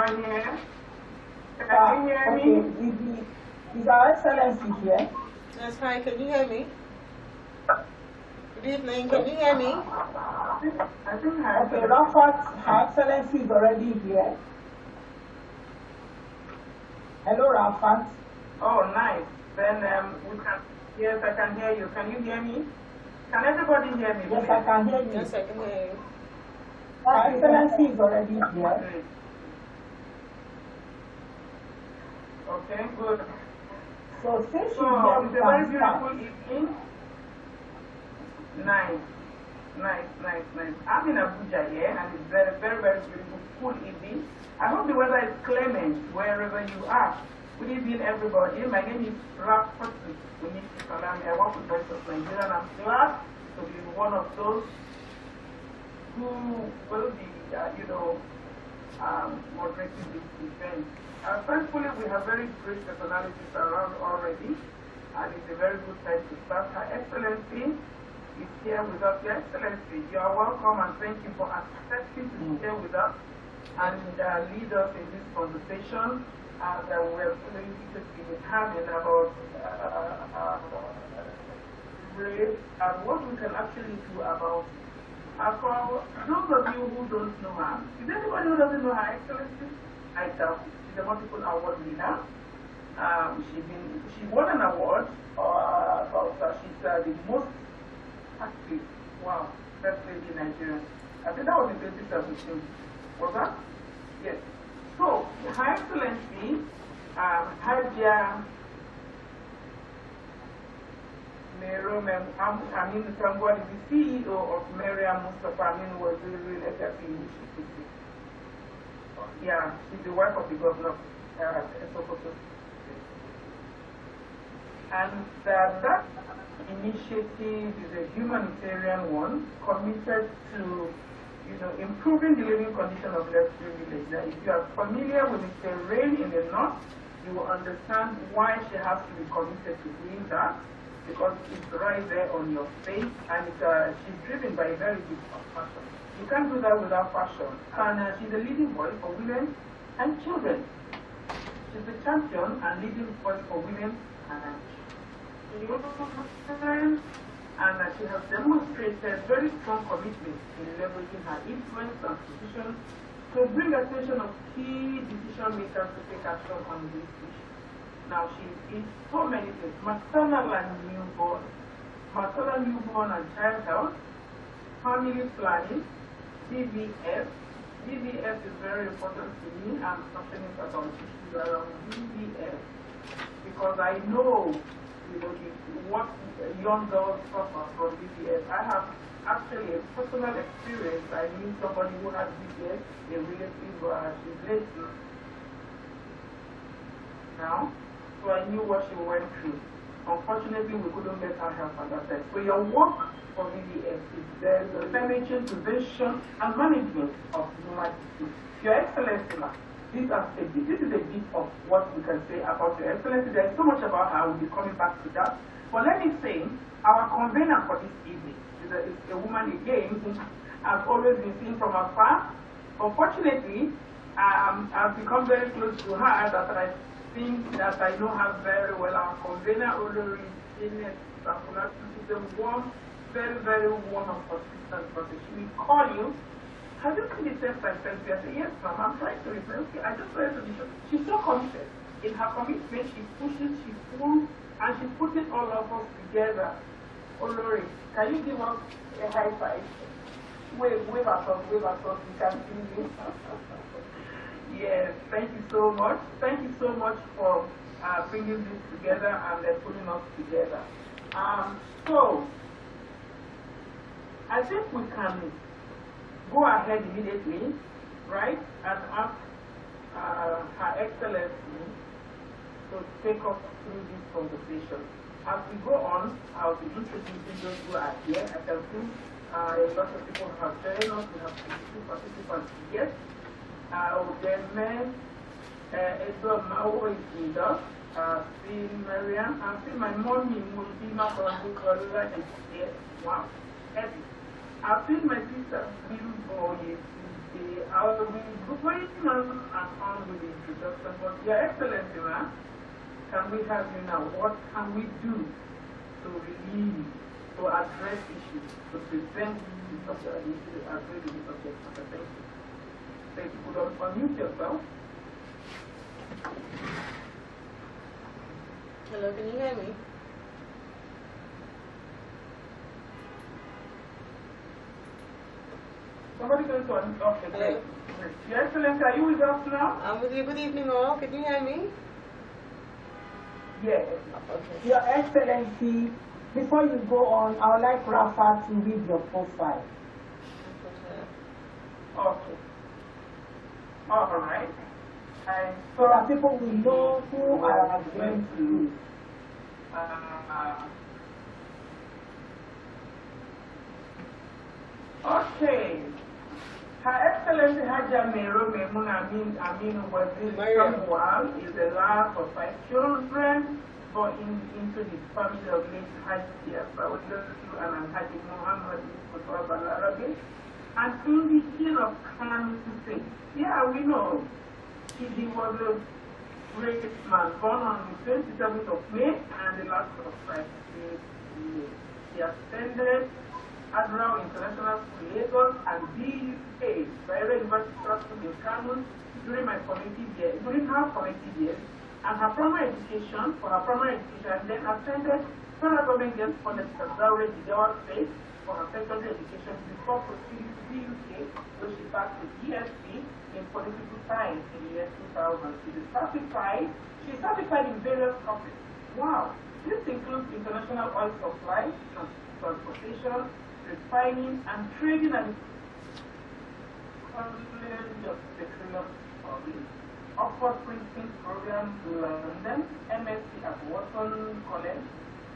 everyone here? Can you hear me? Is Our Excellency here? Yes, hi, can you hear me? Good evening, can you hear me? I think okay, Rafat, Her Excellency is already here. Hello, Rafat. Oh, nice. Then we can, yes, I can hear you. Can you hear me? Can everybody hear me? Yes, I can hear you. Yes, I can hear you. Her Excellency is already here. Great. Okay, good. So since So, she's here, it's we a very can beautiful start. evening. Nice. I'm in Abuja here, and it's very, very, very beautiful, cool evening. I hope the weather is clement wherever you are. Good evening, everybody. My name is Rafat. I work with Voice of Nigeria, and I'm glad to be one of those who will be, moderating this event. Thankfully, we have very great personalities around already, and it's a very good time to start. Her Excellency is here with us. Your Excellency, you are welcome, and thank you for accepting to be here with us and lead us in this conversation that we're going to be having about race and what we can actually do about. For those of you who don't know her, is anybody who doesn't know Her Excellency? I doubt it. She's a multiple award winner. She won an award. She's the most active, first lady in Nigeria. I think that was in 2017. Was that? Yes. So, Her Excellency, Hajia Amin Tambwali, the CEO of Maryam Mustafa Amin, was really legacy initiative. Yeah, she's the wife of the governor of Sokoto. And that initiative is a humanitarian one committed to improving the living condition of less privileged. Now, if you are familiar with the terrain in the north, you will understand why she has to be committed to doing that, because it's right there on your face, and she's driven by a very deep passion. You can't do that without passion. And she's a leading voice for women and children. She's the champion and leading voice for women and children. And she has demonstrated very strong commitment in leveraging her influence and position to bring attention of key decision makers to take action on this issue. Now, she is so many things: maternal and newborn and child health, family planning, DVF. DVF is very important to me. I'm passionate about issues around DVF because I know what young girls suffer from DVF. I have actually a personal experience. I knew somebody who had DVF, a relative, she's late now. So I knew what she went through. Unfortunately, we couldn't get her help at that time. So your work for VVS is the prevention, prevention, and management of human disease. Your Excellency, this is a bit of what we can say about Your Excellency. There is so much about her. We'll be coming back to that. But let me say, our convener for this evening is a woman again who has always been seen from afar. Unfortunately, I've become very close to her that I think that I know her very well. Our convener, Olori, she's a warm, very, very warm and persistent person. She will call you. Have you seen the test I sent you? I say, yes, ma'am, I'm trying to reply. Okay, I just wanted to be sure. She's so committed. In her commitment, she pushes, she pulls, and she's putting all of us together. Olori, can you give us a high five? Wave at us, we can see you. Yes, thank you so much. Thank you so much for bringing this together and putting us together. So, I think we can go ahead immediately, right, and ask Her Excellency to take us through this conversation. As we go on, I'll be introducing those who are here. I can see a lot of people have joined us. We have 52 participants here. Edward is with us. See Mariam. I see my mommy, Mulbima from Bukola is here. Wow, happy. I've seen my sister, Bimbo, I'll going on with the introduction, but Your Excellency, ma'am, can we have you now? What can we do to relieve, to address issues, to prevent the subject, to address the subject matter? Thank you. So if you could unmute yourself. Hello, can you hear me? Somebody going to unmute. Okay, Hello. great. Your Excellency, are you with us now? I'm with you. Good evening, all. Can you hear me? Yes. Okay. Your Excellency, before you go on, I would like Rafa to read your profile. Okay. All right. And So that people will know who are going to. Okay. Her Excellency Haja Mero Memun Amin Waziri Samuel is the last of 5 children born into the family of late Haji Asawadu and Haji Muhammad Mustafa Arabi, and in the king of Kano State. Yeah, we know. He was a great man, born on the 27th of May and the last of 5 years. He attended Admiral International School, Lagos, and BUA, Bayero University School in Kano during her formative years, and her primary education, and then attended federal government girls college at Zaure Jigawa State for her secondary education before proceeding to BUK, where she passed the BSc in political science in the year 2000. She is certified in various topics. Wow! This includes international oil supply, transportation, refining, and trading, and College of Petroleum Studies, Oxford Princeton Program, London, MSc at Wharton College,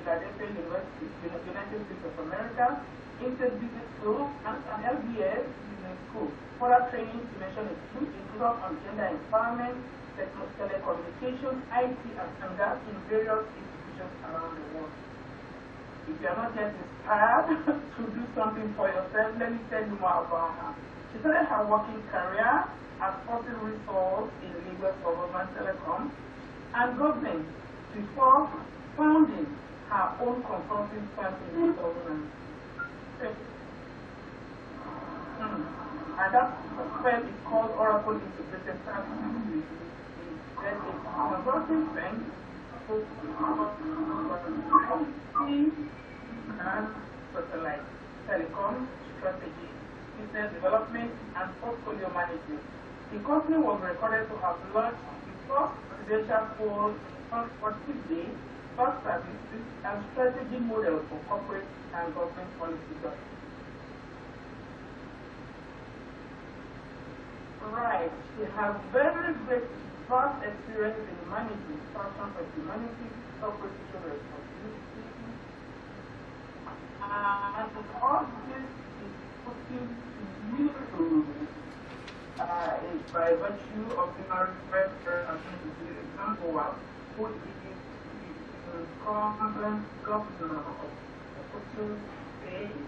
Philadelphia University, United States of America, Inter Business School, and an LBS Business School. Further training to mention a few include on gender empowerment, telecommunications, IT, and standards in various institutions around the world. If you are not yet inspired to do something for yourself, let me tell you more about her. She started her working career as Forty Resource in Lagos Government Telecom and Government before founding her own consulting firm in 2006. And that firm is called Oracle Integrated Services. Then a consulting firm and satellite, telecom, strategy, business development, and portfolio management. The company was recorded to have launched the first presidential poll for 6 days, first services, and strategy model for corporate and government policy. Right, she has very great vast experience in managing functions of humanity, corporate social responsibility, and all this is putting to use by virtue of the example who is the incumbent governor of Sokoto State,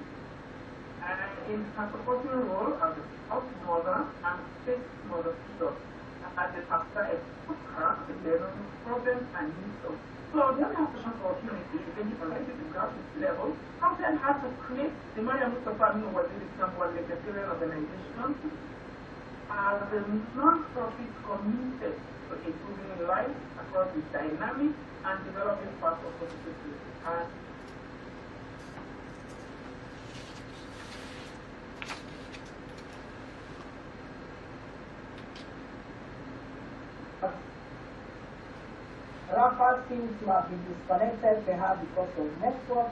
and in her supporting role as a house mother and state mother figure, as a pastor exposed to the problems and needs of. So the other question for opportunity is when you collect at the grassroots level, how then how to create the Maria Mustafa Waziri Sample Secretarial Organization as a non-profit committed to improving life across the dynamic and developing parts of the society. And Rafa seems to have been disconnected perhaps because of network,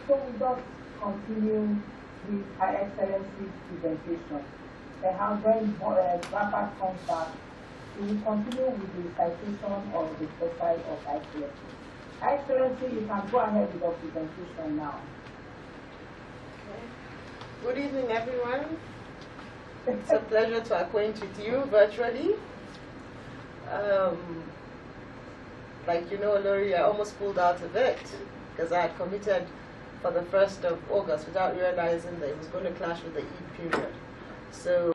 so we just continue with Her Excellency's presentation. Perhaps when Rafa comes back, we will continue with the recitation of the profile of Her Excellency. Her Excellency, you can go ahead with your presentation now. Okay. Good evening, everyone. It's a pleasure to acquaint with you virtually. Like you know, Lori, I almost pulled out of it because I had committed for the 1st of August without realizing that it was going to clash with the Eid period. So